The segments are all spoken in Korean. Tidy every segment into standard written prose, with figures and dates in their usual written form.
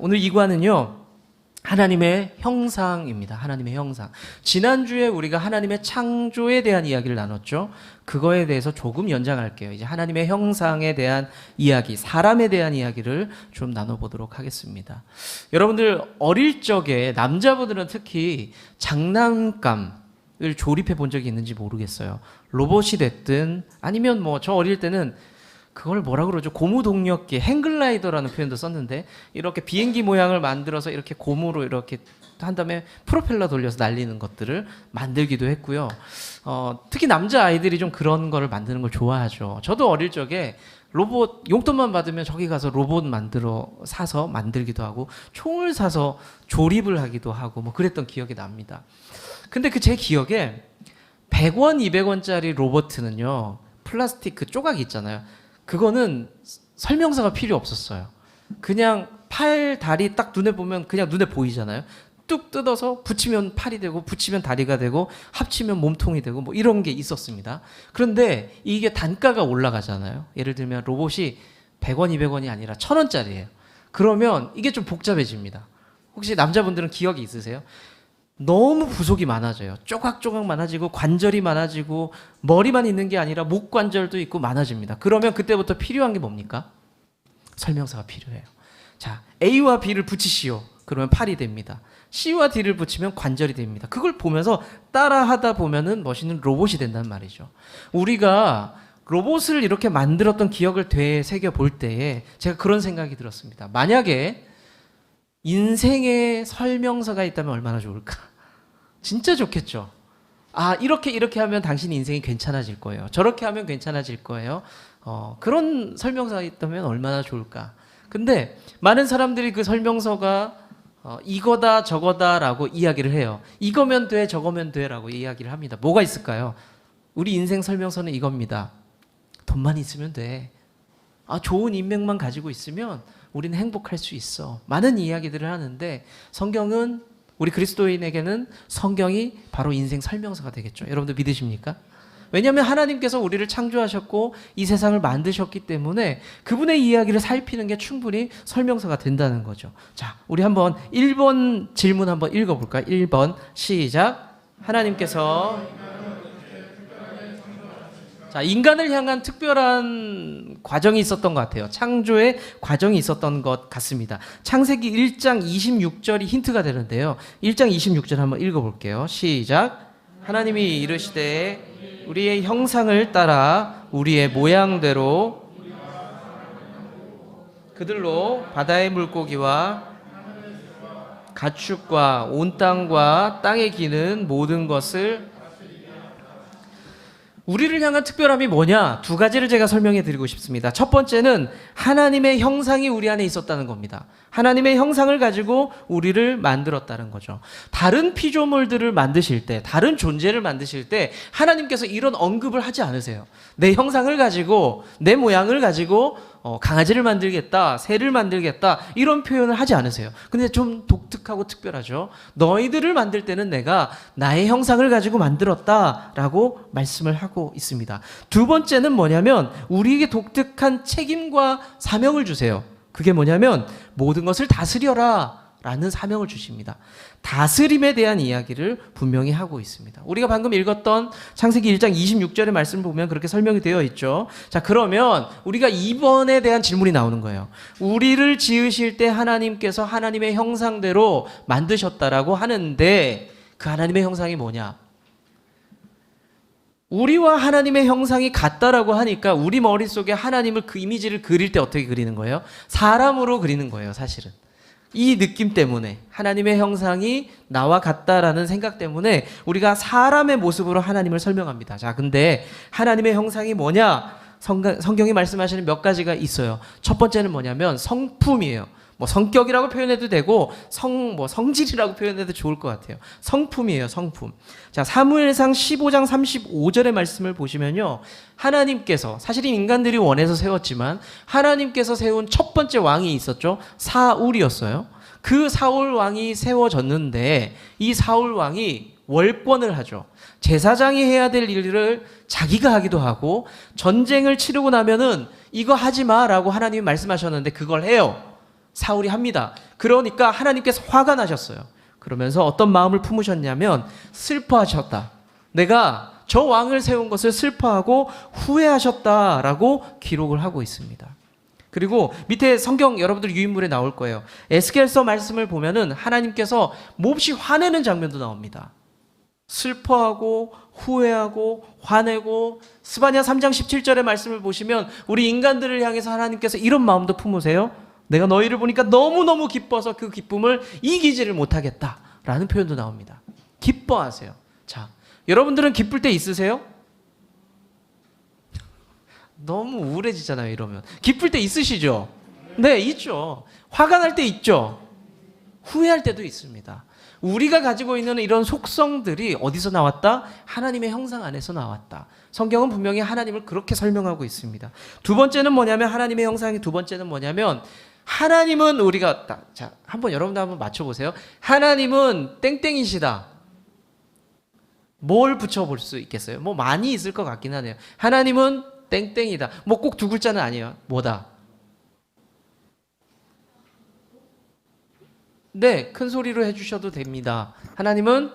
오늘 이과는요, 하나님의 형상입니다. 하나님의 형상. 지난주에 우리가 하나님의 창조에 대한 이야기를 나눴죠. 그거에 대해서 조금 연장할게요. 이제 하나님의 형상에 대한 이야기, 사람에 대한 이야기를 좀 나눠보도록 하겠습니다. 여러분들 어릴 적에 남자분들은 특히 장난감을 조립해 본 적이 있는지 모르겠어요. 로봇이 됐든 아니면 뭐 저 어릴 때는 그걸 뭐라 그러죠? 고무동력기, 행글라이더라는 표현도 썼는데 이렇게 비행기 모양을 만들어서 이렇게 고무로 이렇게 한 다음에 프로펠러 돌려서 날리는 것들을 만들기도 했고요. 특히 남자 아이들이 좀 그런 거를 만드는 걸 좋아하죠. 저도 어릴 적에 로봇 용돈만 받으면 저기 가서 로봇 사서 만들기도 하고 총을 사서 조립을 하기도 하고 뭐 그랬던 기억이 납니다. 근데 그 제 기억에 100원, 200원짜리 로봇은요, 플라스틱 그 조각이 있잖아요. 그거는 설명서가 필요 없었어요. 그냥 팔, 다리 딱 눈에 보면 그냥 눈에 보이잖아요. 뚝 뜯어서 붙이면 팔이 되고 붙이면 다리가 되고 합치면 몸통이 되고 뭐 이런 게 있었습니다. 그런데 이게 단가가 올라가잖아요. 예를 들면 로봇이 100원, 200원이 아니라 1000원짜리예요. 그러면 이게 좀 복잡해집니다. 혹시 남자분들은 기억이 있으세요? 너무 부속이 많아져요. 쪼각쪼각 많아지고 관절이 많아지고 머리만 있는 게 아니라 목 관절도 있고 많아집니다. 그러면 그때부터 필요한 게 뭡니까? 설명서가 필요해요. 자, A와 B를 붙이시오. 그러면 팔이 됩니다. C와 D를 붙이면 관절이 됩니다. 그걸 보면서 따라하다 보면은 멋있는 로봇이 된단 말이죠. 우리가 로봇을 이렇게 만들었던 기억을 되새겨 볼 때에 제가 그런 생각이 들었습니다. 만약에 인생의 설명서가 있다면 얼마나 좋을까? 진짜 좋겠죠. 아, 이렇게 하면 당신 인생이 괜찮아질 거예요. 저렇게 하면 괜찮아질 거예요. 그런 설명서가 있다면 얼마나 좋을까? 근데 많은 사람들이 그 설명서가 이거다 저거다라고 이야기를 해요. 이거면 돼 저거면 돼라고 이야기를 합니다. 뭐가 있을까요? 우리 인생 설명서는 이겁니다. 돈만 있으면 돼. 아, 좋은 인맥만 가지고 있으면 우리는 행복할 수 있어. 많은 이야기들을 하는데 성경은, 우리 그리스도인에게는 성경이 바로 인생 설명서가 되겠죠. 여러분들 믿으십니까? 왜냐하면 하나님께서 우리를 창조하셨고 이 세상을 만드셨기 때문에 그분의 이야기를 살피는 게 충분히 설명서가 된다는 거죠. 자, 우리 한번 1번 질문 한번 읽어볼까요? 1번 시작. 하나님께서 자, 인간을 향한 특별한 과정이 있었던 것 같아요. 창조의 과정이 있었던 것 같습니다. 창세기 1장 26절이 힌트가 되는데요. 1장 26절 한번 읽어볼게요. 시작. 하나님이 이르시되 우리의 형상을 따라 우리의 모양대로 그들로 바다의 물고기와 가축과 온 땅과 땅에 기는 모든 것을. 우리를 향한 특별함이 뭐냐? 두 가지를 제가 설명해 드리고 싶습니다. 첫 번째는 하나님의 형상이 우리 안에 있었다는 겁니다. 하나님의 형상을 가지고 우리를 만들었다는 거죠. 다른 피조물들을 만드실 때, 다른 존재를 만드실 때 하나님께서 이런 언급을 하지 않으세요. 내 형상을 가지고, 내 모양을 가지고 강아지를 만들겠다, 새를 만들겠다, 이런 표현을 하지 않으세요. 근데 좀 독특하고 특별하죠. 너희들을 만들 때는 내가 나의 형상을 가지고 만들었다라고 말씀을 하고 있습니다. 두 번째는 뭐냐면 우리에게 독특한 책임과 사명을 주세요. 그게 뭐냐면 모든 것을 다스려라 라는 사명을 주십니다. 다스림에 대한 이야기를 분명히 하고 있습니다. 우리가 방금 읽었던 창세기 1장 26절의 말씀을 보면 그렇게 설명이 되어 있죠. 자, 그러면 우리가 2번에 대한 질문이 나오는 거예요. 우리를 지으실 때 하나님께서 하나님의 형상대로 만드셨다라고 하는데 그 하나님의 형상이 뭐냐? 우리와 하나님의 형상이 같다라고 하니까 우리 머릿속에 하나님을 그 이미지를 그릴 때 어떻게 그리는 거예요? 사람으로 그리는 거예요, 사실은. 이 느낌 때문에, 하나님의 형상이 나와 같다라는 생각 때문에 우리가 사람의 모습으로 하나님을 설명합니다. 자, 근데 하나님의 형상이 뭐냐? 성경이 말씀하시는 몇 가지가 있어요. 첫 번째는 뭐냐면 성품이에요. 뭐 성격이라고 표현해도 되고 성질이라고 표현해도 좋을 것 같아요. 성품이에요, 성품. 자, 사무엘상 15장 35절의 말씀을 보시면요, 하나님께서, 사실은 인간들이 원해서 세웠지만 하나님께서 세운 첫 번째 왕이 있었죠. 사울이었어요. 그 사울 왕이 세워졌는데 이 사울 왕이 월권을 하죠. 제사장이 해야 될 일을 자기가 하기도 하고, 전쟁을 치르고 나면은 이거 하지 마라고 하나님이 말씀하셨는데 그걸 해요. 사울이 합니다. 그러니까 하나님께서 화가 나셨어요. 그러면서 어떤 마음을 품으셨냐면 슬퍼하셨다. 내가 저 왕을 세운 것을 슬퍼하고 후회하셨다라고 기록을 하고 있습니다. 그리고 밑에 성경 여러분들 유인물에 나올 거예요. 에스겔서 말씀을 보면은 하나님께서 몹시 화내는 장면도 나옵니다. 슬퍼하고 후회하고 화내고, 스바냐 3장 17절의 말씀을 보시면 우리 인간들을 향해서 하나님께서 이런 마음도 품으세요. 내가 너희를 보니까 너무너무 기뻐서 그 기쁨을 이기지를 못하겠다라는 표현도 나옵니다. 기뻐하세요. 자, 여러분들은 기쁠 때 있으세요? 너무 우울해지잖아요, 이러면. 기쁠 때 있으시죠? 네, 있죠. 화가 날 때 있죠. 후회할 때도 있습니다. 우리가 가지고 있는 이런 속성들이 어디서 나왔다? 하나님의 형상 안에서 나왔다. 성경은 분명히 하나님을 그렇게 설명하고 있습니다. 두 번째는 뭐냐면, 하나님의 형상의 두 번째는 뭐냐면, 하나님은 우리가, 자, 여러분들 한번 맞춰보세요. 하나님은 땡땡이시다. 뭘 붙여볼 수 있겠어요? 뭐 많이 있을 것 같긴 하네요. 하나님은 땡땡이다. 뭐 꼭 두 글자는 아니에요. 뭐다? 네, 큰 소리로 해주셔도 됩니다. 하나님은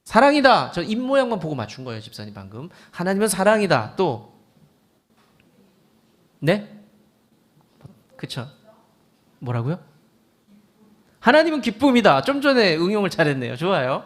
사랑이다. 저 입 모양만 보고 맞춘 거예요, 집사님 방금. 하나님은 사랑이다. 또 네? 그쵸? 뭐라고요? 하나님은 기쁨이다. 좀 전에 응용을 잘했네요. 좋아요.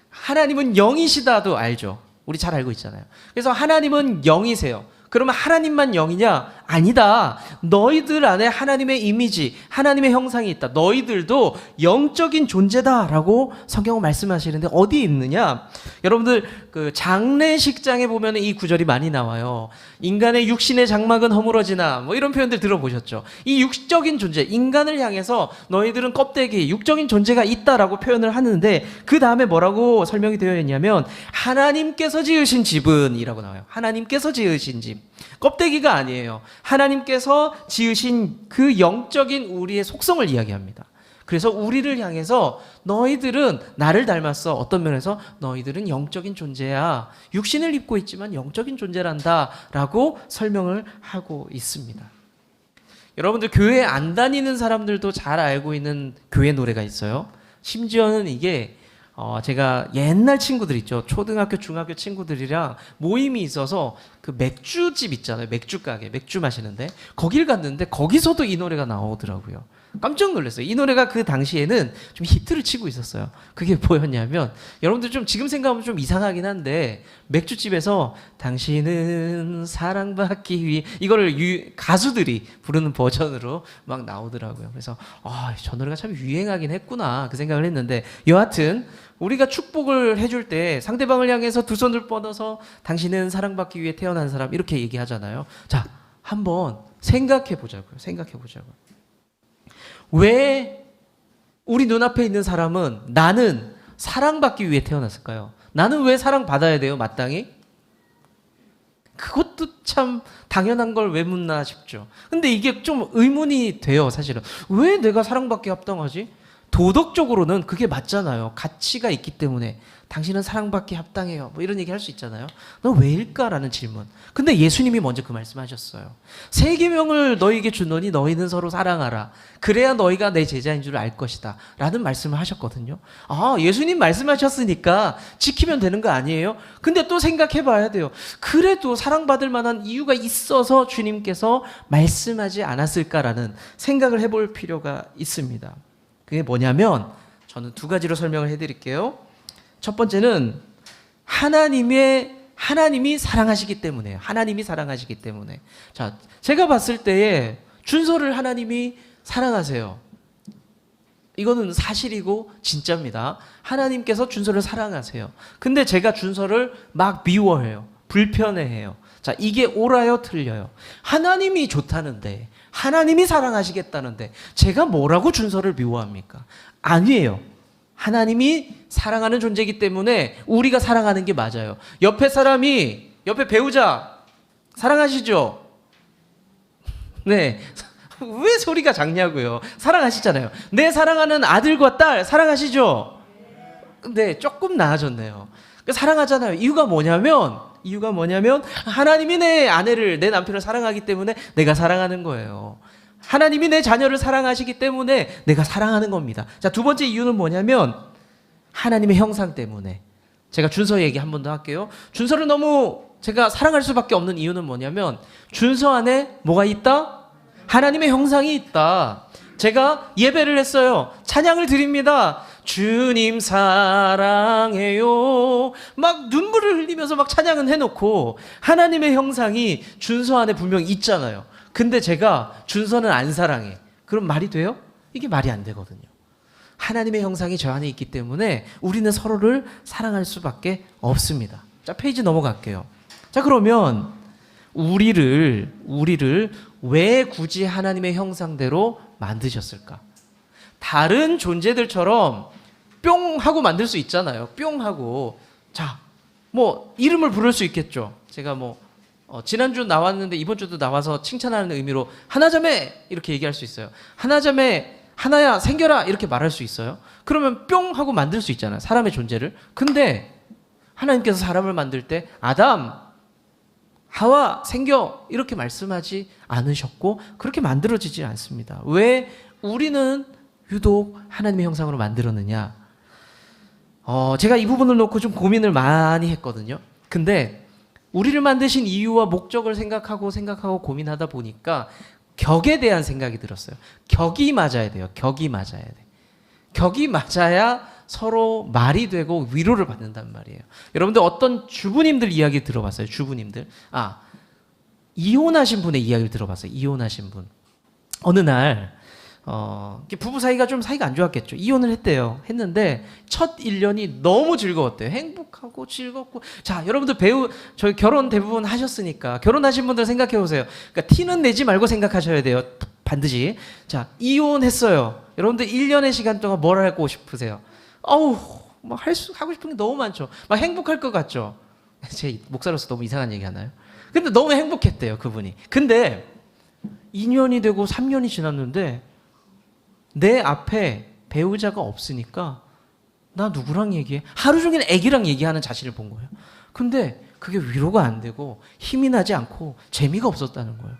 하나님은 영이시다도 알죠. 우리 잘 알고 있잖아요. 그래서 하나님은 영이세요. 그러면 하나님만 영이냐? 아니다. 너희들 안에 하나님의 이미지, 하나님의 형상이 있다. 너희들도 영적인 존재다라고 성경은 말씀하시는데 어디에 있느냐? 여러분들 그 장례식장에 보면 이 구절이 많이 나와요. 인간의 육신의 장막은 허물어지나 뭐 이런 표현들 들어보셨죠? 이 육적인 존재, 인간을 향해서 너희들은 껍데기, 육적인 존재가 있다라고 표현을 하는데 그 다음에 뭐라고 설명이 되어 있냐면 하나님께서 지으신 집은이라고 나와요. 하나님께서 지으신 집. 껍데기가 아니에요. 하나님께서 지으신 그 영적인 우리의 속성을 이야기합니다. 그래서 우리를 향해서 너희들은 나를 닮았어. 어떤 면에서 너희들은 영적인 존재야. 육신을 입고 있지만 영적인 존재란다 라고 설명을 하고 있습니다. 여러분들 교회 안 다니는 사람들도 잘 알고 있는 교회 노래가 있어요. 심지어는 이게 제가 옛날 친구들 있죠. 초등학교, 중학교 친구들이랑 모임이 있어서 그 맥주집 있잖아요. 맥주 가게, 맥주 마시는데 거길 갔는데 거기서도 이 노래가 나오더라고요. 깜짝 놀랐어요. 이 노래가 그 당시에는 좀 히트를 치고 있었어요. 그게 뭐였냐면, 여러분들 좀 지금 생각하면 좀 이상하긴 한데 맥주집에서 당신은 사랑받기 위해 이거를 가수들이 부르는 버전으로 막 나오더라고요. 그래서 저 노래가 참 유행하긴 했구나 그 생각을 했는데, 여하튼 우리가 축복을 해줄 때 상대방을 향해서 두 손을 뻗어서 당신은 사랑받기 위해 태어난 사람 이렇게 얘기하잖아요. 자, 한번 생각해 보자고요. 왜 우리 눈앞에 있는 사람은 나는 사랑받기 위해 태어났을까요? 나는 왜 사랑받아야 돼요, 마땅히? 그것도 참 당연한 걸 왜 묻나 싶죠. 근데 이게 좀 의문이 돼요, 사실은. 왜 내가 사랑받기 합당하지? 도덕적으로는 그게 맞잖아요. 가치가 있기 때문에 당신은 사랑받기 합당해요. 뭐 이런 얘기 할 수 있잖아요. 너 왜일까라는 질문. 근데 예수님이 먼저 그 말씀하셨어요. 세 계명을 너희에게 주노니 너희는 서로 사랑하라. 그래야 너희가 내 제자인 줄 알 것이다. 라는 말씀을 하셨거든요. 예수님 말씀하셨으니까 지키면 되는 거 아니에요? 근데 또 생각해 봐야 돼요. 그래도 사랑받을 만한 이유가 있어서 주님께서 말씀하지 않았을까라는 생각을 해볼 필요가 있습니다. 그게 뭐냐면, 저는 두 가지로 설명을 해드릴게요. 첫 번째는 하나님이 사랑하시기 때문에요. 하나님이 사랑하시기 때문에. 자, 제가 봤을 때에 준서를 하나님이 사랑하세요. 이거는 사실이고 진짜입니다. 하나님께서 준서를 사랑하세요. 근데 제가 준서를 막 미워해요. 불편해해요. 자, 이게 옳아요, 틀려요? 하나님이 좋다는데, 하나님이 사랑하시겠다는데 제가 뭐라고 준서를 미워합니까? 아니에요. 하나님이 사랑하는 존재이기 때문에 우리가 사랑하는 게 맞아요. 옆에 배우자 사랑하시죠? 네. 왜 소리가 작냐고요. 사랑하시잖아요. 내 사랑하는 아들과 딸 사랑하시죠? 네, 조금 나아졌네요. 사랑하잖아요. 이유가 뭐냐면 하나님이 내 남편을 사랑하기 때문에 내가 사랑하는 거예요. 하나님이 내 자녀를 사랑하시기 때문에 내가 사랑하는 겁니다. 자, 두 번째 이유는 뭐냐면 하나님의 형상 때문에. 제가 준서 얘기 한 번 더 할게요. 준서를 너무 제가 사랑할 수밖에 없는 이유는 뭐냐면 준서 안에 뭐가 있다? 하나님의 형상이 있다. 제가 예배를 했어요. 찬양을 드립니다. 주님 사랑해요. 막 눈물을 흘리면서 막 찬양은 해놓고 하나님의 형상이 준서 안에 분명히 있잖아요. 근데 제가 준서는 안 사랑해. 그럼 말이 돼요? 이게 말이 안 되거든요. 하나님의 형상이 저 안에 있기 때문에 우리는 서로를 사랑할 수밖에 없습니다. 자, 페이지 넘어갈게요. 자, 그러면 우리를 왜 굳이 하나님의 형상대로 만드셨을까? 다른 존재들처럼 뿅 하고 만들 수 있잖아요. 뿅 하고. 자, 뭐 이름을 부를 수 있겠죠. 제가 뭐 지난주 나왔는데 이번 주도 나와서 칭찬하는 의미로 하나자매 이렇게 얘기할 수 있어요. 하나자매, 하나야 생겨라 이렇게 말할 수 있어요. 그러면 뿅 하고 만들 수 있잖아요. 사람의 존재를. 근데 하나님께서 사람을 만들 때 아담, 하와 생겨 이렇게 말씀하지 않으셨고 그렇게 만들어지지 않습니다. 왜 우리는 유독 하나님의 형상으로 만들었느냐? 제가 이 부분을 놓고 좀 고민을 많이 했거든요. 근데 우리를 만드신 이유와 목적을 생각하고 고민하다 보니까 격에 대한 생각이 들었어요. 격이 맞아야 돼요. 격이 맞아야 돼. 격이 맞아야 서로 말이 되고 위로를 받는단 말이에요. 여러분들 어떤 주부님들 이야기 들어봤어요? 주부님들. 이혼하신 분의 이야기를 들어봤어요. 이혼하신 분. 어느 날 부부 사이가 좀 사이가 안 좋았겠죠. 이혼을 했대요. 했는데 첫 1년이 너무 즐거웠대요. 행복하고 즐겁고. 자, 여러분들 저희 결혼 대부분 하셨으니까 결혼하신 분들 생각해 보세요. 그러니까 티는 내지 말고 생각하셔야 돼요. 반드시. 자, 이혼했어요. 여러분들 1년의 시간 동안 뭘 하고 싶으세요? 하고 싶은 게 너무 많죠. 막 행복할 것 같죠. 제 목사로서 너무 이상한 얘기 하나요? 근데 너무 행복했대요, 그분이. 근데 2년이 되고 3년이 지났는데 내 앞에 배우자가 없으니까 나 누구랑 얘기해? 하루 종일 애기랑 얘기하는 자신을 본 거예요. 근데 그게 위로가 안 되고 힘이 나지 않고 재미가 없었다는 거예요.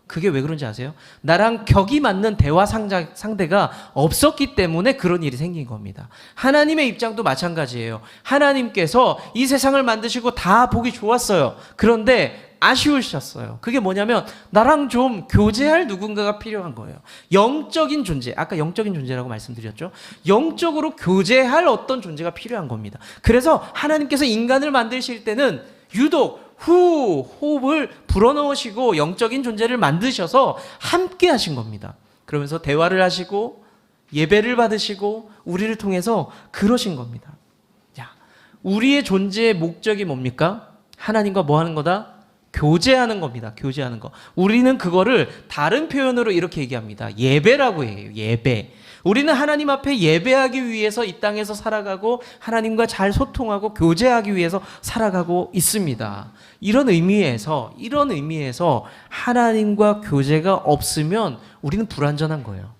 그게 왜 그런지 아세요? 나랑 격이 맞는 대화 상대가 없었기 때문에 그런 일이 생긴 겁니다. 하나님의 입장도 마찬가지예요. 하나님께서 이 세상을 만드시고 다 보기 좋았어요. 그런데 아쉬우셨어요. 그게 뭐냐면 나랑 좀 교제할 누군가가 필요한 거예요. 영적인 존재, 아까 영적인 존재라고 말씀드렸죠. 영적으로 교제할 어떤 존재가 필요한 겁니다. 그래서 하나님께서 인간을 만드실 때는 유독 호흡을 불어넣으시고 영적인 존재를 만드셔서 함께 하신 겁니다. 그러면서 대화를 하시고 예배를 받으시고 우리를 통해서 그러신 겁니다. 자, 우리의 존재의 목적이 뭡니까? 하나님과 뭐 하는 거다? 교제하는 겁니다. 교제하는 거. 우리는 그거를 다른 표현으로 이렇게 얘기합니다. 예배라고 해요. 예배. 우리는 하나님 앞에 예배하기 위해서 이 땅에서 살아가고 하나님과 잘 소통하고 교제하기 위해서 살아가고 있습니다. 이런 의미에서 하나님과 교제가 없으면 우리는 불완전한 거예요.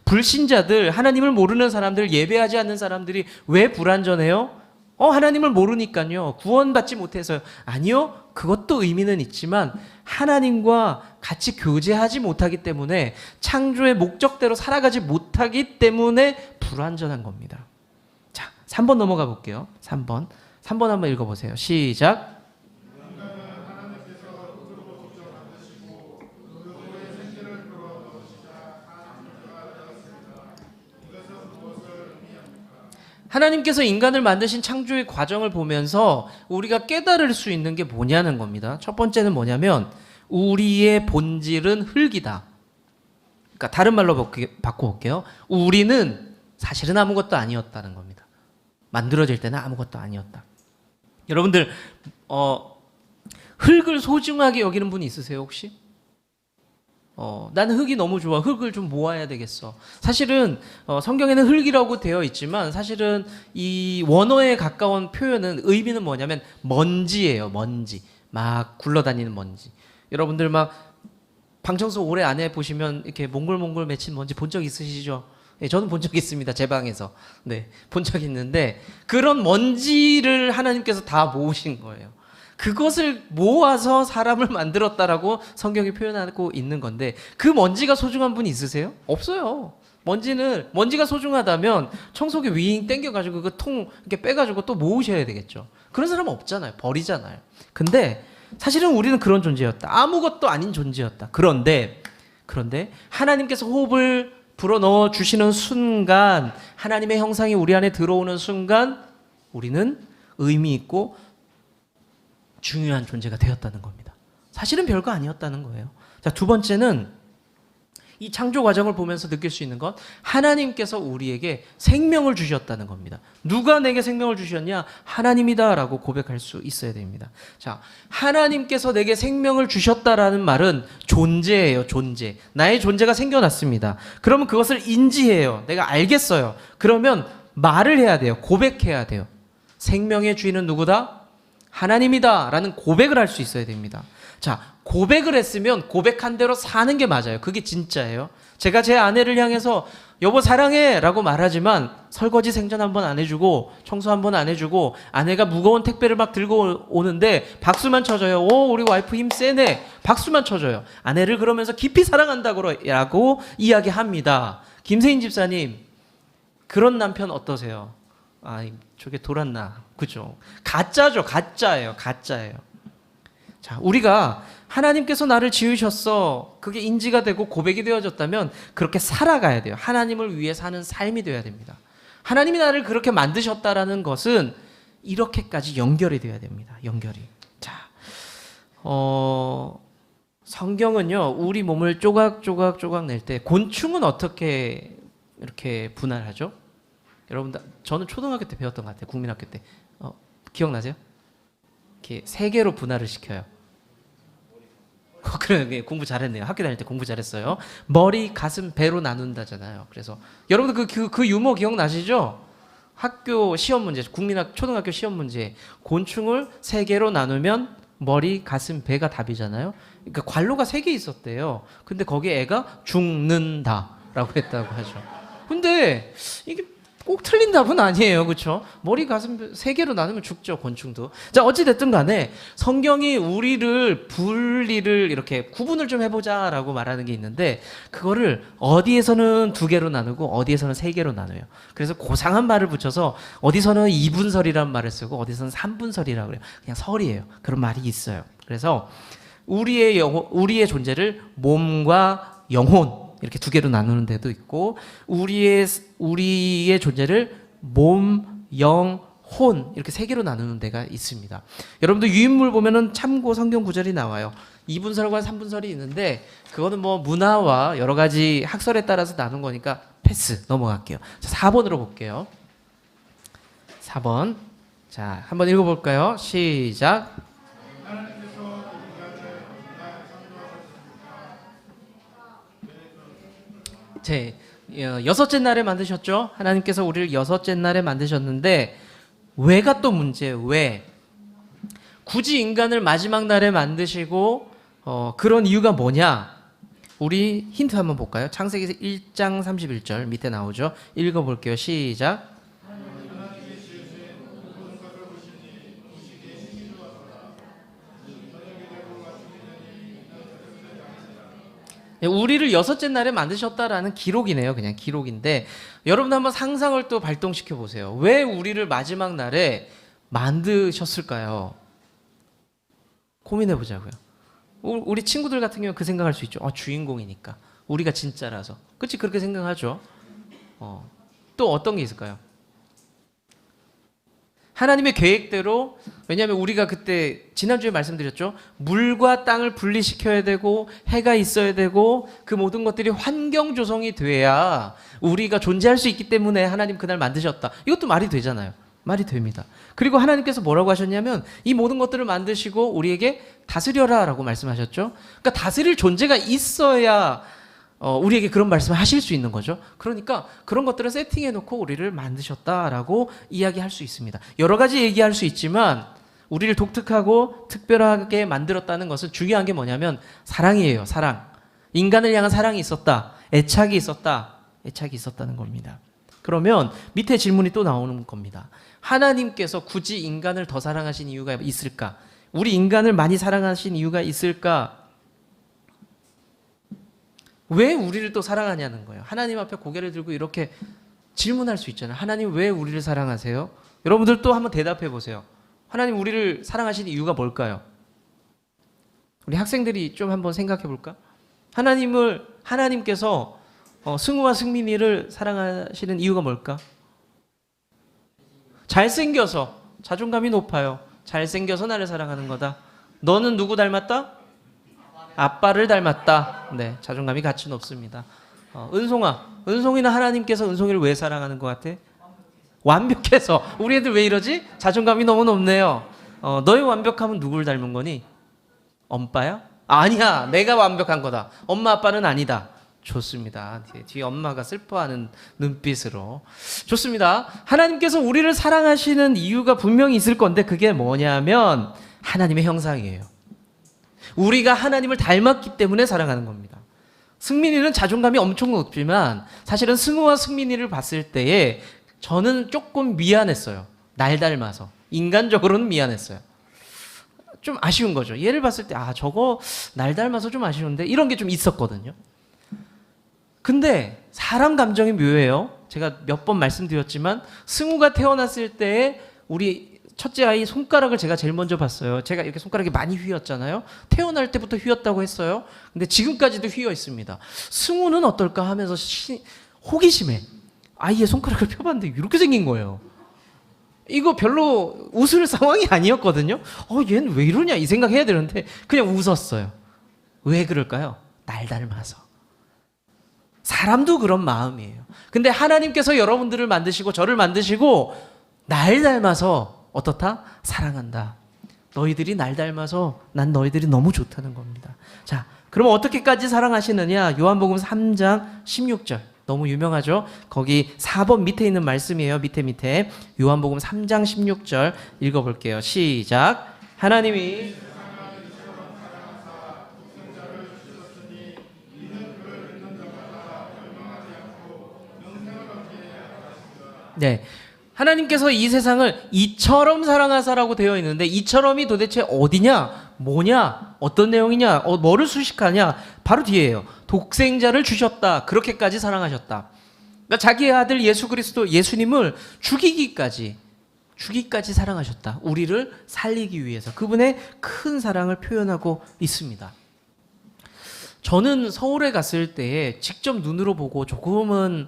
불신자들, 하나님을 모르는 사람들, 예배하지 않는 사람들이 왜 불완전해요? 하나님을 모르니까요. 구원받지 못해서요. 아니요. 그것도 의미는 있지만 하나님과 같이 교제하지 못하기 때문에 창조의 목적대로 살아가지 못하기 때문에 불완전한 겁니다. 자, 3번 넘어가 볼게요. 3번 한번 읽어보세요. 시작. 하나님께서 인간을 만드신 창조의 과정을 보면서 우리가 깨달을 수 있는 게 뭐냐는 겁니다. 첫 번째는 뭐냐면 우리의 본질은 흙이다. 그러니까 다른 말로 바꿔볼게요. 우리는 사실은 아무것도 아니었다는 겁니다. 만들어질 때는 아무것도 아니었다. 여러분들 흙을 소중하게 여기는 분이 있으세요 혹시? 나는 흙이 너무 좋아. 흙을 좀 모아야 되겠어. 사실은 성경에는 흙이라고 되어 있지만 사실은 이 원어에 가까운 표현은 의미는 뭐냐면 먼지예요. 먼지. 막 굴러다니는 먼지. 여러분들 막 방청소 오래 안 해보시면 이렇게 몽글몽글 맺힌 먼지 본 적 있으시죠? 네, 저는 본 적 있습니다. 제 방에서. 네, 본 적 있는데 그런 먼지를 하나님께서 다 모으신 거예요. 그것을 모아서 사람을 만들었다라고 성경이 표현하고 있는 건데, 그 먼지가 소중한 분 있으세요? 없어요. 먼지가 소중하다면 청소기 윙 땡겨가지고 그 통 이렇게 빼가지고 또 모으셔야 되겠죠. 그런 사람은 없잖아요. 버리잖아요. 근데 사실은 우리는 그런 존재였다. 아무것도 아닌 존재였다. 그런데 하나님께서 호흡을 불어넣어 주시는 순간, 하나님의 형상이 우리 안에 들어오는 순간 우리는 의미 있고 중요한 존재가 되었다는 겁니다. 사실은 별거 아니었다는 거예요. 자, 두 번째는 이 창조 과정을 보면서 느낄 수 있는 것, 하나님께서 우리에게 생명을 주셨다는 겁니다. 누가 내게 생명을 주셨냐? 하나님이다라고 고백할 수 있어야 됩니다. 자, 하나님께서 내게 생명을 주셨다라는 말은 존재예요, 존재. 나의 존재가 생겨났습니다. 그러면 그것을 인지해요. 내가 알겠어요. 그러면 말을 해야 돼요. 고백해야 돼요. 생명의 주인은 누구다? 하나님이다 라는 고백을 할 수 있어야 됩니다. 자, 고백을 했으면 고백한 대로 사는 게 맞아요. 그게 진짜예요. 제가 제 아내를 향해서 여보 사랑해 라고 말하지만 설거지 생전 한번 안 해주고 청소 한번 안 해주고 아내가 무거운 택배를 막 들고 오는데 박수만 쳐줘요. 오, 우리 와이프 힘 세네. 박수만 쳐줘요. 아내를 그러면서 깊이 사랑한다고 이야기합니다. 김세인 집사님, 그런 남편 어떠세요? 아, 저게 돌았나? 그죠? 가짜죠. 가짜예요. 자, 우리가 하나님께서 나를 지으셨어. 그게 인지가 되고 고백이 되어졌다면 그렇게 살아가야 돼요. 하나님을 위해 사는 삶이 되어야 됩니다. 하나님이 나를 그렇게 만드셨다라는 것은 이렇게까지 연결이 되어야 됩니다. 연결이. 자, 성경은요, 우리 몸을 조각 낼 때 곤충은 어떻게 이렇게 분할하죠? 여러분, 저는 초등학교 때 배웠던 것 같아요. 국민학교 때. 기억나세요? 이렇게 세 개로 분할을 시켜요. 그래, 공부 잘했네요. 학교 다닐 때 공부 잘했어요. 머리, 가슴, 배로 나눈다잖아요. 그래서 여러분들 그 유머 기억나시죠? 학교 시험 문제, 초등학교 시험 문제. 곤충을 세 개로 나누면 머리, 가슴, 배가 답이잖아요. 그러니까 관로가 세 개 있었대요. 근데 거기에 애가 죽는다라고 했다고 하죠. 근데 이게 꼭 틀린 답은 아니에요. 그렇죠? 머리, 가슴 세 개로 나누면 죽죠. 곤충도. 자, 어찌 됐든 간에 성경이 우리를 분리를 이렇게 구분을 좀 해보자라고 말하는 게 있는데, 그거를 어디에서는 두 개로 나누고 어디에서는 세 개로 나눠요. 그래서 고상한 말을 붙여서 어디서는 이분설이란 말을 쓰고 어디서는 삼분설이라고 그래요. 그냥 설이에요. 그런 말이 있어요. 그래서 우리의 존재를 몸과 영혼 이렇게 두 개로 나누는 데도 있고, 우리의 존재를 몸, 영, 혼 이렇게 세 개로 나누는 데가 있습니다. 여러분들 유인물 보면은 참고 성경 구절이 나와요. 2분설과 3분설이 있는데 그거는 뭐 문화와 여러 가지 학설에 따라서 나눈 거니까 패스 넘어갈게요. 자, 4번으로 볼게요. 4번. 자, 한번 읽어볼까요? 시작. 여섯째 날에 만드셨죠? 하나님께서 우리를 여섯째 날에 만드셨는데 왜가 또 문제예요. 왜? 굳이 인간을 마지막 날에 만드시고 그런 이유가 뭐냐? 우리 힌트 한번 볼까요? 창세기 1장 31절 밑에 나오죠? 읽어볼게요. 시작. 우리를 여섯째 날에 만드셨다라는 기록이네요. 그냥 기록인데 여러분 한번 상상을 또 발동시켜 보세요. 왜 우리를 마지막 날에 만드셨을까요? 고민해 보자고요. 우리 친구들 같은 경우 그 생각할 수 있죠. 주인공이니까. 우리가 진짜라서. 그렇지? 그렇게 생각하죠. 또 어떤 게 있을까요? 하나님의 계획대로, 왜냐하면 우리가 그때 지난주에 말씀드렸죠. 물과 땅을 분리시켜야 되고 해가 있어야 되고 그 모든 것들이 환경 조성이 돼야 우리가 존재할 수 있기 때문에 하나님 그날 만드셨다. 이것도 말이 되잖아요. 말이 됩니다. 그리고 하나님께서 뭐라고 하셨냐면 이 모든 것들을 만드시고 우리에게 다스려라 라고 말씀하셨죠. 그러니까 다스릴 존재가 있어야 우리에게 그런 말씀을 하실 수 있는 거죠. 그러니까 그런 것들을 세팅해 놓고 우리를 만드셨다라고 이야기할 수 있습니다. 여러 가지 얘기할 수 있지만 우리를 독특하고 특별하게 만들었다는 것은 중요한 게 뭐냐면 사랑이에요. 사랑. 인간을 향한 사랑이 있었다. 애착이 있었다는 겁니다. 그러면 밑에 질문이 또 나오는 겁니다. 하나님께서 굳이 인간을 더 사랑하신 이유가 있을까? 우리 인간을 많이 사랑하신 이유가 있을까? 왜 우리를 또 사랑하냐는 거예요. 하나님 앞에 고개를 들고 이렇게 질문할 수 있잖아요. 하나님 왜 우리를 사랑하세요? 여러분들 또 한번 대답해 보세요. 하나님 우리를 사랑하시는 이유가 뭘까요? 우리 학생들이 좀 한번 생각해 볼까? 하나님께서 승우와 승민이를 사랑하시는 이유가 뭘까? 잘생겨서, 자존감이 높아요. 잘생겨서 나를 사랑하는 거다. 너는 누구 닮았다? 아빠를 닮았다. 네, 자존감이 같이 높습니다. 은송이는 하나님께서 은송이를 왜 사랑하는 것 같아? 완벽해서. 우리 애들 왜 이러지? 자존감이 너무 높네요. 너의 완벽함은 누구를 닮은 거니? 엄빠야? 아니야, 내가 완벽한 거다. 엄마 아빠는 아니다. 좋습니다. 뒤에 엄마가 슬퍼하는 눈빛으로. 좋습니다. 하나님께서 우리를 사랑하시는 이유가 분명히 있을 건데 그게 뭐냐면 하나님의 형상이에요. 우리가 하나님을 닮았기 때문에 사랑하는 겁니다. 승민이는 자존감이 엄청 높지만 사실은 승우와 승민이를 봤을 때에 저는 조금 미안했어요. 날 닮아서. 인간적으로는 미안했어요. 좀 아쉬운 거죠. 얘를 봤을 때 저거 날 닮아서 좀 아쉬운데 이런 게 좀 있었거든요. 근데 사람 감정이 묘해요. 제가 몇 번 말씀드렸지만 승우가 태어났을 때 우리 첫째 아이 손가락을 제가 제일 먼저 봤어요. 제가 이렇게 손가락이 많이 휘었잖아요. 태어날 때부터 휘었다고 했어요. 근데 지금까지도 휘어 있습니다. 승우는 어떨까 하면서 호기심에 아이의 손가락을 펴봤는데 이렇게 생긴 거예요. 이거 별로 웃을 상황이 아니었거든요. 얘는 왜 이러냐 이 생각해야 되는데 그냥 웃었어요. 왜 그럴까요? 날 닮아서. 사람도 그런 마음이에요. 근데 하나님께서 여러분들을 만드시고 저를 만드시고 날 닮아서 어떻다? 사랑한다. 너희들이 날 닮아서 난 너희들이 너무 좋다는 겁니다. 자, 그럼 어떻게까지 사랑하시느냐? 요한복음 3장 16절. 너무 유명하죠? 거기 4번 밑에 있는 말씀이에요. 밑에. 요한복음 3장 16절 읽어볼게요. 시작. 하나님이 네. 하나님께서 이 세상을 이처럼 사랑하사라고 되어 있는데 이처럼이 도대체 어디냐? 뭐냐? 어떤 내용이냐? 뭐를 수식하냐? 바로 뒤에요. 독생자를 주셨다. 그렇게까지 사랑하셨다. 그러니까 자기의 아들 예수 그리스도 예수님을 죽이기까지 사랑하셨다. 우리를 살리기 위해서 그분의 큰 사랑을 표현하고 있습니다. 저는 서울에 갔을 때 직접 눈으로 보고 조금은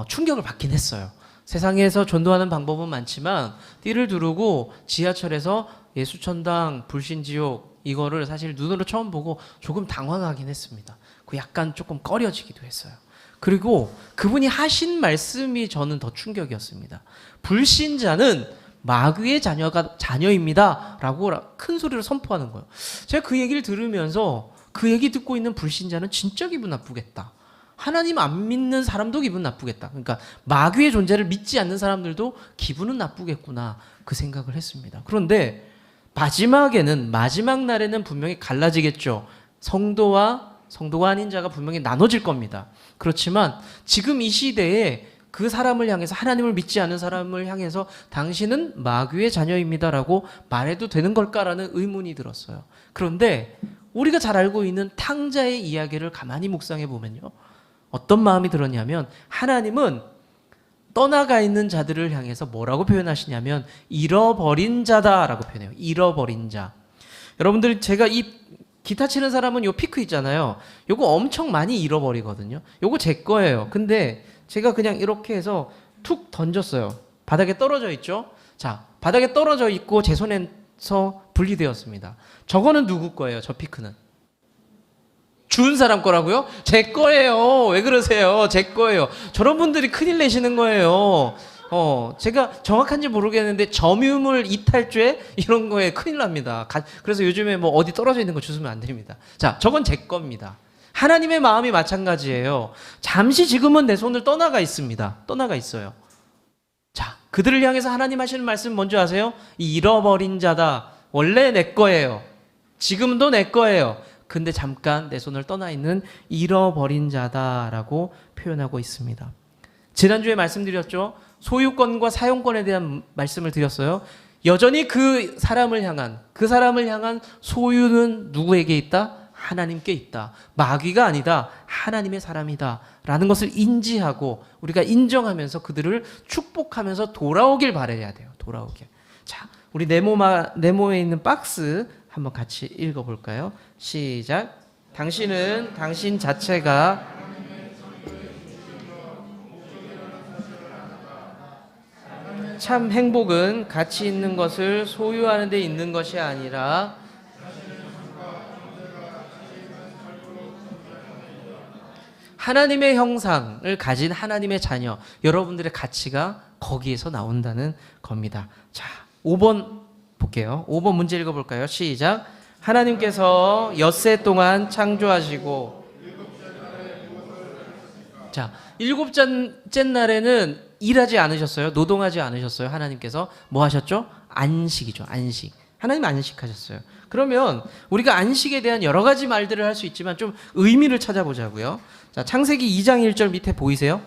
충격을 받긴 했어요. 세상에서 전도하는 방법은 많지만 띠를 두르고 지하철에서 예수천당, 불신지옥 이거를 사실 눈으로 처음 보고 조금 당황하긴 했습니다. 그 약간 조금 꺼려지기도 했어요. 그리고 그분이 하신 말씀이 저는 더 충격이었습니다. 불신자는 마귀의 자녀입니다 라고 큰 소리로 선포하는 거예요. 제가 그 얘기를 들으면서 그 얘기 듣고 있는 불신자는 진짜 기분 나쁘겠다. 하나님 안 믿는 사람도 기분 나쁘겠다. 그러니까 마귀의 존재를 믿지 않는 사람들도 기분은 나쁘겠구나 그 생각을 했습니다. 그런데 마지막 날에는 분명히 갈라지겠죠. 성도가 아닌 자가 분명히 나눠질 겁니다. 그렇지만 지금 이 시대에 그 사람을 향해서 하나님을 믿지 않는 사람을 향해서 당신은 마귀의 자녀입니다라고 말해도 되는 걸까라는 의문이 들었어요. 그런데 우리가 잘 알고 있는 탕자의 이야기를 가만히 묵상해 보면요. 어떤 마음이 들었냐면 하나님은 떠나가 있는 자들을 향해서 뭐라고 표현하시냐면 잃어버린 자다라고 표현해요. 잃어버린 자. 여러분들 제가 이 기타 치는 사람은 요 피크 있잖아요. 요거 엄청 많이 잃어버리거든요. 요거 제 거예요. 근데 제가 그냥 이렇게 해서 툭 던졌어요. 바닥에 떨어져 있죠. 자, 바닥에 떨어져 있고 제 손에서 분리되었습니다. 저거는 누구 거예요? 저 피크는. 준 사람 거라고요? 제 거예요. 왜 그러세요? 제 거예요. 저런 분들이 큰일 내시는 거예요. 제가 정확한지 모르겠는데 점유물 이탈죄 이런 거에 큰일 납니다. 그래서 요즘에 뭐 어디 떨어져 있는 거 주시면 안 됩니다. 자, 저건 제 겁니다. 하나님의 마음이 마찬가지예요. 잠시 지금은 내 손을 떠나가 있습니다. 떠나가 있어요. 자, 그들을 향해서 하나님 하시는 말씀 뭔지 아세요? 잃어버린 자다. 원래 내 거예요. 지금도 내 거예요. 근데 잠깐 내 손을 떠나 있는 잃어버린 자다라고 표현하고 있습니다. 지난주에 말씀드렸죠. 소유권과 사용권에 대한 말씀을 드렸어요. 여전히 그 사람을 향한 소유는 누구에게 있다? 하나님께 있다. 마귀가 아니다. 하나님의 사람이다. 라는 것을 인지하고 우리가 인정하면서 그들을 축복하면서 돌아오길 바라야 돼요. 돌아오길. 자, 우리 네모에 있는 박스 한번 같이 읽어볼까요? 시작. 당신은 당신 자체가 참 행복은 가치 있는 것을 소유하는 데 있는 것이 아니라 하나님의 형상을 가진 하나님의 자녀, 여러분들의 가치가 거기에서 나온다는 겁니다. 자, 5번 볼게요. 5번 문제 읽어볼까요? 시작. 하나님께서 엿새 동안 창조하시고, 자, 일곱째 날에는 일하지 않으셨어요? 노동하지 않으셨어요? 하나님께서 뭐 하셨죠? 안식이죠. 안식. 하나님 안식하셨어요. 그러면 우리가 안식에 대한 여러 가지 말들을 할 수 있지만 좀 의미를 찾아보자고요. 자, 창세기 2장 1절 밑에 보이세요?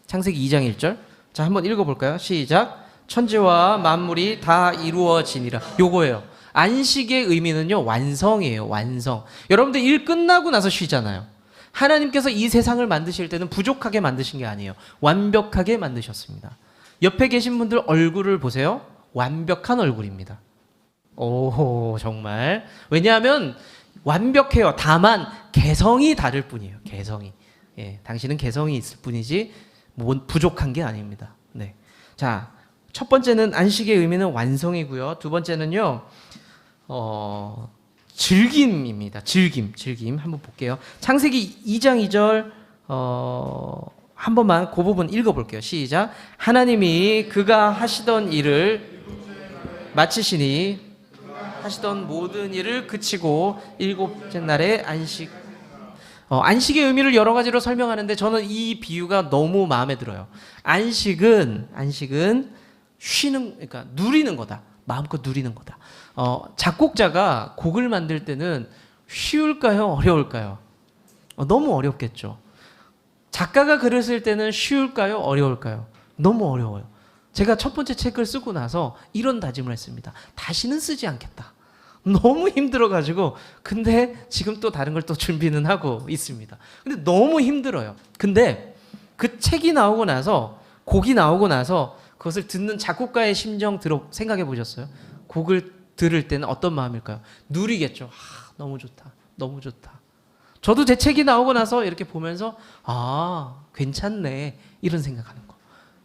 창세기 2장 1절. 자, 한번 읽어볼까요? 시작. 천지와 만물이 다 이루어지니라. 요거예요. 안식의 의미는요, 완성이에요. 완성. 여러분들 일 끝나고 나서 쉬잖아요. 하나님께서 이 세상을 만드실 때는 부족하게 만드신 게 아니에요. 완벽하게 만드셨습니다. 옆에 계신 분들 얼굴을 보세요. 완벽한 얼굴입니다. 오, 정말. 왜냐하면 완벽해요. 다만 개성이 다를 뿐이에요. 개성이. 예, 당신은 개성이 있을 뿐이지 뭐 부족한 게 아닙니다. 네. 자, 첫 번째는 안식의 의미는 완성이고요. 두 번째는요, 즐김입니다. 즐김 한번 볼게요. 창세기 2장 2절 한 번만 그 부분 읽어볼게요. 시작. 하나님이 그가 하시던 일을 마치시니 하시던 모든 일을 그치고 일곱째 날에 안식. 안식의 의미를 여러 가지로 설명하는데 저는 이 비유가 너무 마음에 들어요. 안식은 쉬는, 그러니까 누리는 거다. 마음껏 누리는 거다. 작곡자가 곡을 만들 때는 쉬울까요? 어려울까요? 너무 어렵겠죠. 작가가 글을 쓸 때는 쉬울까요? 어려울까요? 너무 어려워요. 제가 첫 번째 책을 쓰고 나서 이런 다짐을 했습니다. 다시는 쓰지 않겠다. 너무 힘들어가지고, 근데 지금 또 다른 걸 또 준비는 하고 있습니다. 근데 너무 힘들어요. 근데 그 책이 나오고 나서, 곡이 나오고 나서 그것을 듣는 작곡가의 심정 생각해 보셨어요? 곡을 들을 때는 어떤 마음일까요? 누리겠죠. 너무 좋다. 너무 좋다. 저도 제 책이 나오고 나서 이렇게 보면서 괜찮네. 이런 생각하는 거.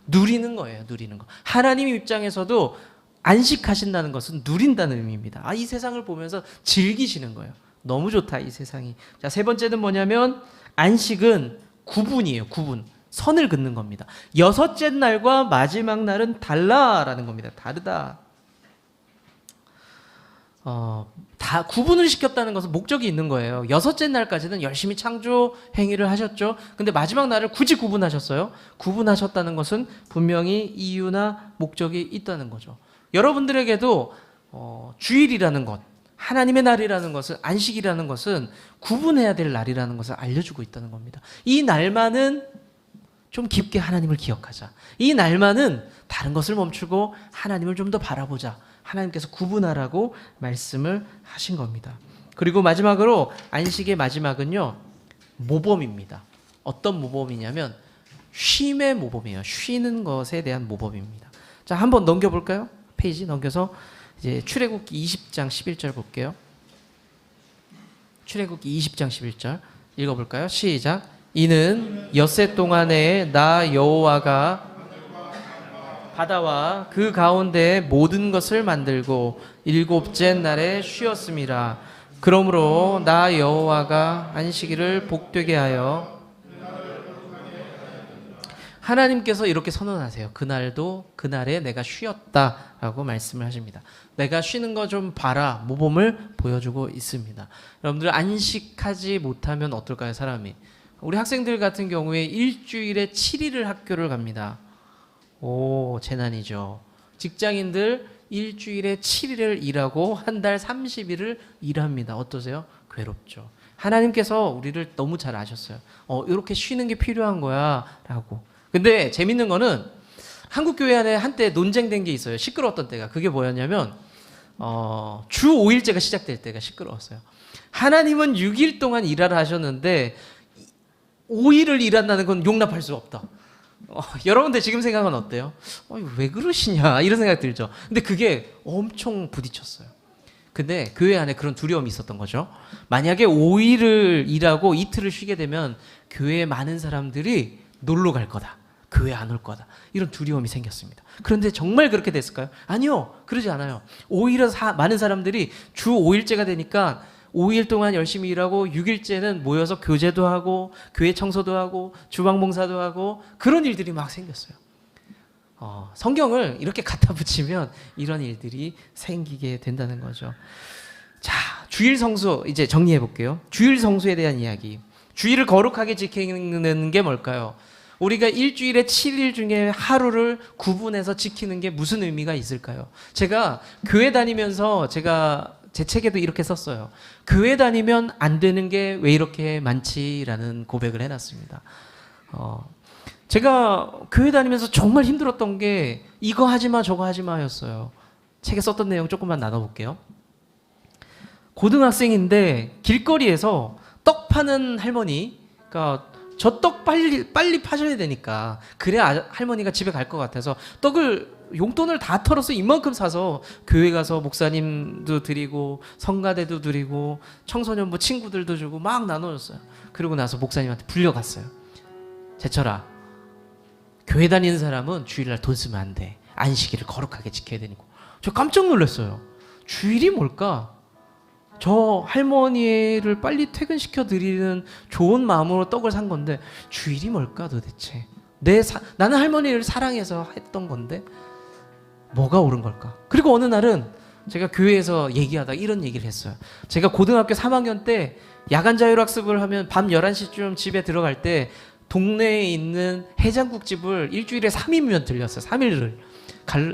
누리는 거예요. 누리는 거. 하나님 입장에서도 안식하신다는 것은 누린다는 의미입니다. 이 세상을 보면서 즐기시는 거예요. 너무 좋다, 이 세상이. 자, 세 번째는 뭐냐면 안식은 구분이에요. 구분. 선을 긋는 겁니다. 여섯째 날과 마지막 날은 달라라는 겁니다. 다르다. 다 구분을 시켰다는 것은 목적이 있는 거예요. 여섯째 날까지는 열심히 창조 행위를 하셨죠. 근데 마지막 날을 굳이 구분하셨어요. 구분하셨다는 것은 분명히 이유나 목적이 있다는 거죠. 여러분들에게도 주일이라는 것, 하나님의 날이라는 것은, 안식이라는 것은 구분해야 될 날이라는 것을 알려주고 있다는 겁니다. 이 날만은 좀 깊게 하나님을 기억하자. 이 날만은 다른 것을 멈추고 하나님을 좀 더 바라보자. 하나님께서 구분하라고 말씀을 하신 겁니다. 그리고 마지막으로 안식의 마지막은요, 모범입니다. 어떤 모범이냐면 쉼의 모범이에요. 쉬는 것에 대한 모범입니다. 자, 한번 넘겨볼까요? 페이지 넘겨서 이제 출애굽기 20장 11절 볼게요. 출애굽기 20장 11절 읽어볼까요? 시작. 이는 엿새 동안에 나 여호와가 바다와 그 가운데 모든 것을 만들고 일곱째 날에 쉬었음이라. 그러므로 나 여호와가 안식일을 복되게 하여. 하나님께서 이렇게 선언하세요. 그날도 그날에 내가 쉬었다라고 말씀을 하십니다. 내가 쉬는 거 좀 봐라. 모범을 보여주고 있습니다. 여러분들 안식하지 못하면 어떨까요? 사람이. 우리 학생들 같은 경우에 일주일에 7일을 학교를 갑니다. 재난이죠. 직장인들 일주일에 7일을 일하고 한 달 30일을 일합니다. 어떠세요? 괴롭죠. 하나님께서 우리를 너무 잘 아셨어요. 이렇게 쉬는 게 필요한 거야 라고. 근데 재밌는 거는 한국 교회 안에 한때 논쟁된 게 있어요. 시끄러웠던 때가. 그게 뭐였냐면 주 5일제가 시작될 때가 시끄러웠어요. 하나님은 6일 동안 일하라 하셨는데 5일을 일한다는 건 용납할 수 없다. 여러분들 지금 생각은 어때요? 왜 그러시냐 이런 생각 들죠. 근데 그게 엄청 부딪혔어요. 근데 교회 안에 그런 두려움이 있었던 거죠. 만약에 5일을 일하고 이틀을 쉬게 되면 교회에 많은 사람들이 놀러 갈 거다. 교회 안 올 거다. 이런 두려움이 생겼습니다. 그런데 정말 그렇게 됐을까요? 아니요. 그러지 않아요. 오히려 많은 사람들이 주 5일제가 되니까 5일 동안 열심히 일하고 6일째는 모여서 교제도 하고 교회 청소도 하고 주방 봉사도 하고 그런 일들이 막 생겼어요. 성경을 이렇게 갖다 붙이면 이런 일들이 생기게 된다는 거죠. 자, 주일 성수 이제 정리해 볼게요. 주일 성수에 대한 이야기. 주일을 거룩하게 지키는 게 뭘까요? 우리가 일주일에 7일 중에 하루를 구분해서 지키는 게 무슨 의미가 있을까요? 제가 교회 다니면서 제 책에도 이렇게 썼어요. 교회 다니면 안 되는 게 왜 이렇게 많지라는 고백을 해놨습니다. 제가 교회 다니면서 정말 힘들었던 게 이거 하지마 저거 하지마였어요. 책에 썼던 내용 조금만 나눠볼게요. 고등학생인데 길거리에서 떡 파는 할머니가 저 떡 빨리 파셔야 되니까 그래야 할머니가 집에 갈 것 같아서 떡을 용돈을 다 털어서 이만큼 사서 교회 가서 목사님도 드리고 성가대도 드리고 청소년부 친구들도 주고 막 나눠줬어요. 그러고 나서 목사님한테 불려갔어요. 제철아, 교회 다니는 사람은 주일날 돈 쓰면 안 돼. 안식일을 거룩하게 지켜야 되니까. 저 깜짝 놀랐어요. 주일이 뭘까? 저 할머니를 빨리 퇴근시켜 드리는 좋은 마음으로 떡을 산 건데 주일이 뭘까 도대체? 나는 할머니를 사랑해서 했던 건데 뭐가 옳은 걸까? 그리고 어느 날은 제가 교회에서 얘기하다가 이런 얘기를 했어요. 제가 고등학교 3학년 때 야간 자율학습을 하면 밤 11시쯤 집에 들어갈 때 동네에 있는 해장국집을 일주일에 3일이면 들렸어요. 3일을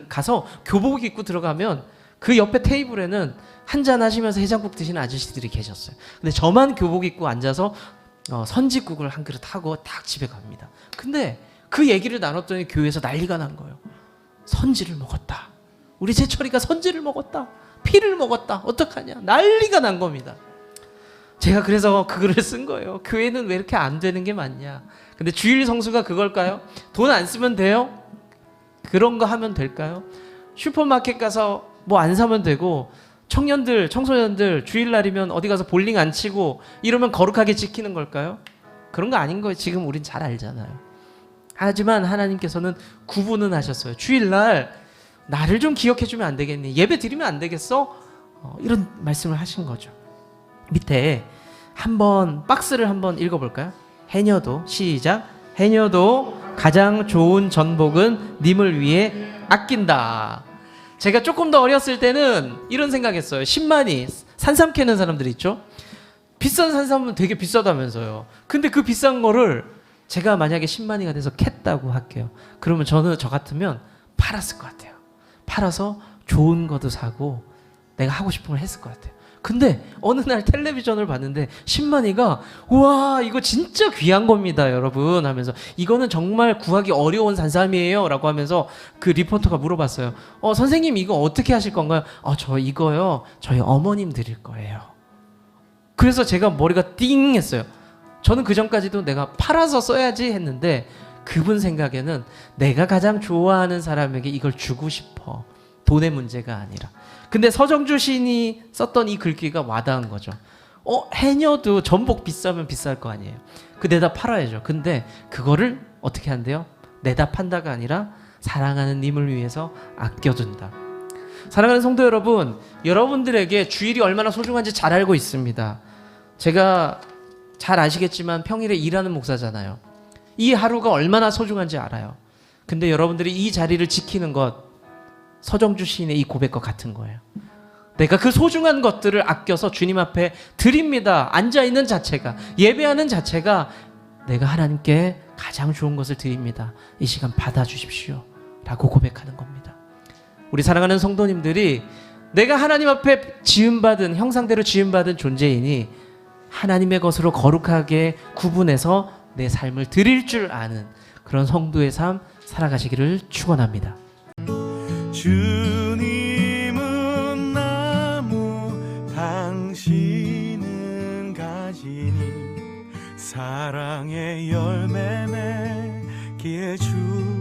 가서 교복 입고 들어가면 그 옆에 테이블에는 한잔 하시면서 해장국 드시는 아저씨들이 계셨어요. 근데 저만 교복 입고 앉아서 선지국을 한 그릇 하고 딱 집에 갑니다. 근데 그 얘기를 나눴더니 교회에서 난리가 난 거예요. 선지를 먹었다. 우리 제철이가 선지를 먹었다. 피를 먹었다. 어떡하냐. 난리가 난 겁니다. 제가 그래서 그 글을 쓴 거예요. 교회는 왜 이렇게 안 되는 게 많냐. 근데 주일 성수가 그걸까요? 돈 안 쓰면 돼요? 그런 거 하면 될까요? 슈퍼마켓 가서 뭐 안 사면 되고 청년들, 청소년들 주일날이면 어디 가서 볼링 안 치고 이러면 거룩하게 지키는 걸까요? 그런 거 아닌 거예요. 지금 우린 잘 알잖아요. 하지만 하나님께서는 구분은 하셨어요. 주일날 나를 좀 기억해주면 안 되겠니? 예배 드리면 안 되겠어? 이런 말씀을 하신 거죠. 밑에 박스를 한번 읽어볼까요? 해녀도 시작. 해녀도 가장 좋은 전복은 님을 위해 아낀다. 제가 조금 더 어렸을 때는 이런 생각했어요. 신만이 산삼 캐는 사람들 있죠? 비싼 산삼은 되게 비싸다면서요. 근데 그 비싼 거를 제가 만약에 신만이가 돼서 캤다고 할게요. 그러면 저 같으면 팔았을 것 같아요. 팔아서 좋은 것도 사고 내가 하고 싶은 걸 했을 것 같아요. 근데 어느 날 텔레비전을 봤는데 신만이가 우와 이거 진짜 귀한 겁니다 여러분 하면서 이거는 정말 구하기 어려운 산삼이에요 라고 하면서 그 리포터가 물어봤어요. 선생님 이거 어떻게 하실 건가요? 저 이거요 저희 어머님 드릴 거예요. 그래서 제가 머리가 띵 했어요. 저는 그 전까지도 내가 팔아서 써야지 했는데 그분 생각에는 내가 가장 좋아하는 사람에게 이걸 주고 싶어. 돈의 문제가 아니라. 근데 서정주 시인이 썼던 이 글귀가 와닿은 거죠. 해녀도 전복 비싸면 비쌀 거 아니에요. 그 내다 팔아야죠. 근데 그거를 어떻게 한대요? 내다 판다가 아니라 사랑하는 님을 위해서 아껴둔다. 사랑하는 성도 여러분, 여러분들에게 주일이 얼마나 소중한지 잘 알고 있습니다. 제가 잘 아시겠지만 평일에 일하는 목사잖아요. 이 하루가 얼마나 소중한지 알아요. 근데 여러분들이 이 자리를 지키는 것 서정주 시인의 이 고백과 같은 거예요. 내가 그 소중한 것들을 아껴서 주님 앞에 드립니다. 앉아있는 자체가, 예배하는 자체가 내가 하나님께 가장 좋은 것을 드립니다. 이 시간 받아주십시오 라고 고백하는 겁니다. 우리 사랑하는 성도님들이 내가 하나님 앞에 지음받은, 형상대로 지음받은 존재이니 하나님의 것으로 거룩하게 구분해서 내 삶을 드릴 줄 아는 그런 성도의 삶 살아가시기를 축원합니다. 주님은 나무, 당신은 가지니 사랑의 열매 맺기에 주